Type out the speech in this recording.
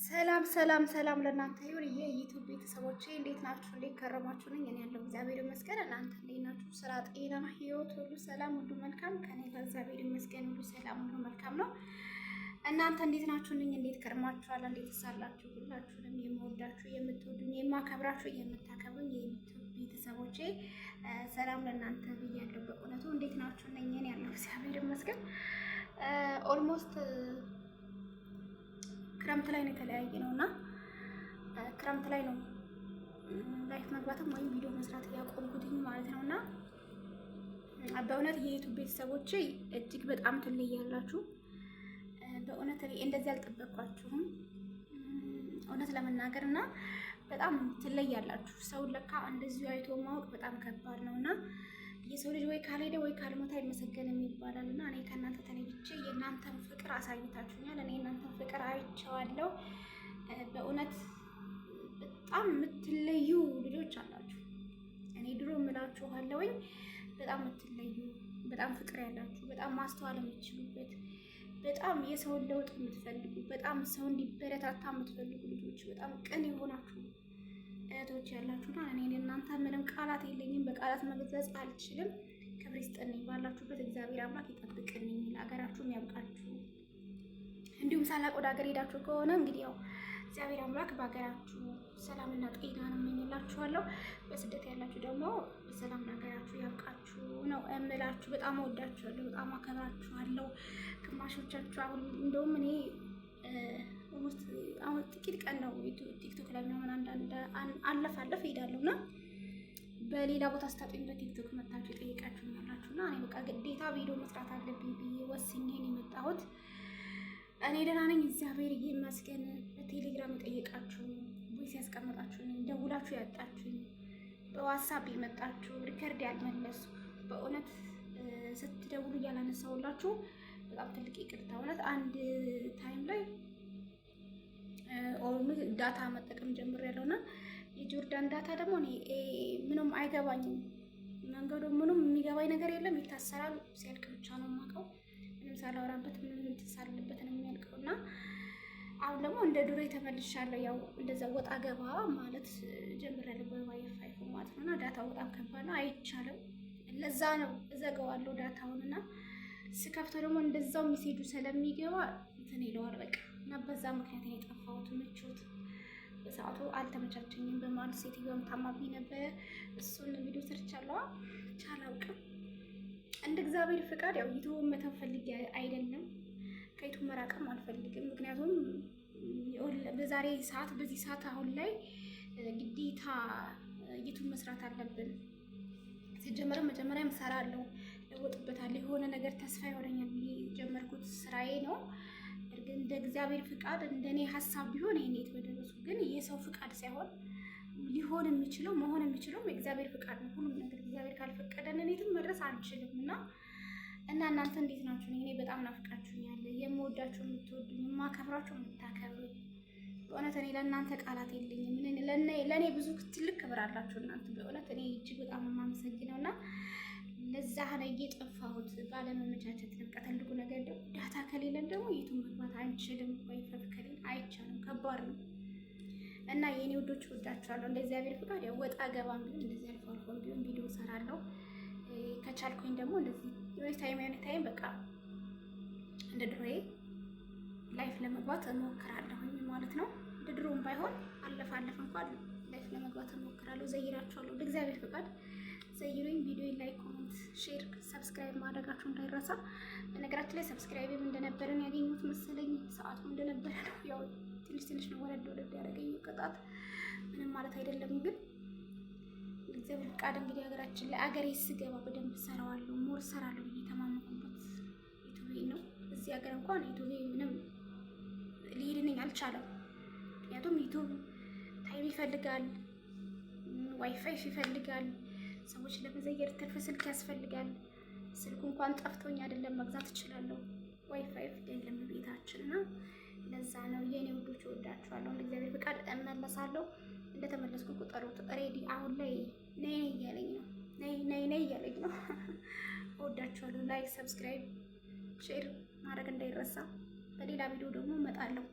ሰላም ሰላም ሰላም ለእናንተ ይሁን። የዩቲዩብ ቤተሰቦቼ እንዴት ናችሁ? እንዴት ከረማችሁ? ነኝ እኔ ያለው እግዚአብሔር ይመስገን። እናንተ እንዴት ናችሁ? ስራ፣ ጤና፣ ህይወት ሁሉ ሰላም፣ ሁሉ መልካም ከኔ ጋር እግዚአብሔር ይመስገን። ሁሉ ሰላም፣ ሁሉ መልካም ነው። እናንተ እንዴት ናችሁ? ነኝ እንዴት ከረማችኋል? እንዴት ሳላችሁ? ሁላችሁንም የምወዳችሁ የምትወዱኝ፣ የማከብራችሁ የምታከብሩኝ የዩቲዩብ ቤተሰቦቼ ሰላም ለእናንተ ብያለሁ። በእውነቱ እንዴት ናችሁ? ነኝ እኔ ያለው እግዚአብሔር ይመስገን። ኦልሞስት ክረምት ላይ ነው የተለያየ ነው እና ክረምት ላይ ነው ላይፍ መግባትም ወይም ቪዲዮ መስራት ያቆምኩትኝ ማለት ነው። እና በእውነት የዩቲዩብ ቤተሰቦቼ እጅግ በጣም ትለያላችሁ። በእውነት እንደዚህ አልጠበቅኳችሁም እውነት ለመናገር እና በጣም ትለያላችሁ። ሰውን ለካ እንደዚሁ አይቶ ማወቅ በጣም ከባድ ነው እና የሰው ልጅ ወይ ካልሄደ ወይ ካልሞተ አይመሰገንም ይባላል እና እኔ ከእናንተ ተለይቼ የእናንተን ፍቅር አሳይታችሁኛል። እኔ የእናንተን ፍቅር አይቼዋለሁ። በእውነት በጣም የምትለዩ ልጆች አላችሁ። እኔ ድሮ እምላችኋለሁኝ በጣም የምትለዩ፣ በጣም ፍቅር ያላችሁ፣ በጣም ማስተዋል የምትችሉበት፣ በጣም የሰውን ለውጥ የምትፈልጉ፣ በጣም ሰው እንዲበረታታ የምትፈልጉ ልጆች፣ በጣም ቅን የሆናችሁ እህቶች ያላችሁና እኔ እናንተ ምንም ቃላት የለኝም፣ በቃላት መግለጽ አልችልም። ክብር ይስጥልኝ። ባላችሁበት እግዚአብሔር አምላክ ይጠብቅልኝ፣ ለሀገራችሁም ያብቃችሁ። እንዲሁም ሳላቅ ወደ ሀገር ሄዳችሁ ከሆነ እንግዲህ ያው እግዚአብሔር አምላክ በሀገራችሁ ሰላምና ጤና ነው እመኝላችኋለሁ። በስደት ያላችሁ ደግሞ በሰላም ለሀገራችሁ ያብቃችሁ ነው እምላችሁ። በጣም እወዳችኋለሁ፣ በጣም አከብራችኋለሁ። ግማሾቻችሁ አሁን እንደውም እኔ አሁን ጥቂት ቀን ነው ቲክቶክ ላይ ምናምን አንዳንድ አለፍ ሄዳለሁ እና በሌላ ቦታ ስታጡኝ በቲክቶክ መታችሁ የጠየቃችሁኝ ያላችሁና እኔ በቃ ግዴታ ቪዲዮ መስራት አለብኝ ብዬ ወስኜ ነው የመጣሁት። እኔ ደህና ነኝ እግዚአብሔር ይመስገን። በቴሌግራም የጠየቃችሁ ቮይስ ያስቀመጣችሁኝ፣ ደውላችሁ ያጣችሁኝ፣ በዋትስአፕ የመጣችሁ ሪከርድ ያልመለሱ በእውነት ስትደውሉ እያላነሳሁላችሁ በጣም ትልቅ ይቅርታ። እውነት አንድ ታይም ላይ ዳታ መጠቀም ጀምሬያለሁ እና የጆርዳን ዳታ ደግሞ እኔ ምንም አይገባኝም። መንገዱ ምንም የሚገባኝ ነገር የለም። ይታሰራል፣ ሲያልቅ ብቻ ነው የማውቀው። ምንም ሳላወራበት ምንም ትሳልበት ነው የሚያልቀው እና አሁን ደግሞ እንደ ድሮ ተመልሻለሁ። ያው እንደዛ ወጣ ገባ ማለት ጀምሬያለሁ በዋይፋይ ማለት ነው እና ዳታው በጣም ከባድ ነው፣ አይቻልም። ለዛ ነው እዘጋዋለሁ ዳታውን እና ስከፍተው ደግሞ እንደዛው ሜሴጁ ስለሚገባ እንትን ይለዋል በቃ እና በዛ ምክንያት ነው የጠፋሁት። ምቾት በሰዓቱ አልተመቻቸኝም። በማለት ሴትዮዋም ታማብኝ ነበረ። እሱን ቪዲዮ ሰርቻለሁ። አላውቅም እንደ እግዚአብሔር ፍቃድ ያው ዩቲዩብ መተው ፈልጌ አይደለም፣ ከዩቲዩብ መራቅም አልፈልግም። ምክንያቱም በዛሬ ሰዓት በዚህ ሰዓት አሁን ላይ ግዴታ ዩቲዩብ መስራት አለብን። ሲጀመር መጀመሪያ እሰራለሁ፣ ለወጥበታለሁ፣ የሆነ ነገር ተስፋ ይሆነኛል ብዬ የጀመርኩት ስራዬ ነው። እርግጥ እንደ እግዚአብሔር ፍቃድ እንደኔ ሀሳብ ቢሆን ይሄኔት በደረሱ ግን የሰው ፍቃድ ሳይሆን ሊሆን የሚችለው መሆን የሚችለው የእግዚአብሔር ፍቃድ ነው። ሁሉም ነገር እግዚአብሔር ካልፈቀደን እኔትም መድረስ አንችልም እና እናንተ እንዴት ናችሁ? እኔ በጣም ናፍቃችሁኛል። የምወዳችሁ የምትወዱኝ፣ የማከብራችሁ የምታከብሩኝ በእውነት እኔ ለእናንተ ቃላት የለኝም። ለእኔ ብዙ ትልቅ ክብር አላችሁ እናንተ በእውነት እኔ እጅግ በጣም የማመሰግነው እና ለዛ ነው እየጠፋሁት ባለመመቻቸት። በቃ ትልቁ ነገር ደግሞ ዳታ ከሌለን ደግሞ ዩቲዩብ መግባት አንችልም። ዋይፋይ ከሌለን አይቻልም፣ ከባድ ነው እና የኔ ውዶች ወዳችኋለሁ። እንደ እግዚአብሔር ፍቃድ ያው ወጣ ገባም ቢሆን እንደዚህ አልፎ አልፎ ቢሆን ቪዲዮ እሰራለሁ። ከቻልኩኝ ደግሞ እንደዚህ የሆነ ታይም በቃ እንደ ድሮዬ ላይፍ ለመግባት እሞክራለሁኝ ማለት ነው። እንደ ድሮም ባይሆን አለፍ እንኳን ላይፍ ለመግባት እሞክራለሁ። ዘይራችኋለሁ። እንደ እግዚአብሔር ፍቃድ ዘይሩኝ። ቪዲዮ ላይክ፣ ኮሜንት፣ ሼር፣ ሰብስክራይብ ማድረጋችሁ እንዳይረሳ። በነገራችን ላይ ሰብስክራይብም እንደነበረን ያገኙት መሰለኝ ሰዓቱ እንደነበረ ነው። ያው ትንሽ ነው ወረድ ያደረገኝ ቅጣት፣ ምንም ማለት አይደለም። ግን እግዚአብሔር ፍቃድ እንግዲህ ሀገራችን ላይ አገሬ ስገባ በደንብ ሰራዋለሁ፣ ሞር ሰራለሁ ብዬ ተማመንኩበት ዩቲዩብ ነው። እዚህ ሀገር እንኳን ዩቲዩብ ምንም ሊሄድልኝ አልቻለም። ምክንያቱም ዩቲዩብ ታይም ይፈልጋል፣ ዋይፋይ ይፈልጋል፣ ሰዎች ለመዘየር ትርፍ ስልክ ያስፈልጋል። ስልኩ እንኳን ጠፍቶኝ አይደለም መግዛት እችላለሁ። ዋይፋይ የለም ቤታችን እና ለዛ ነው የኔ ውዶች ወዳችኋለሁ። ለእግዚአብሔር ፍቃድ እመለሳለሁ። እንደተመለስኩ ቁጠሩት። ሬዲ አሁን ላይ ነይ እያለኝ ነው። ነይ እያለኝ ነው። ወዳችኋለሁ። ላይክ፣ ሰብስክራይብ፣ ሼር ማድረግ እንዳይረሳ። በሌላ ቪዲዮ ደግሞ እመጣለሁ።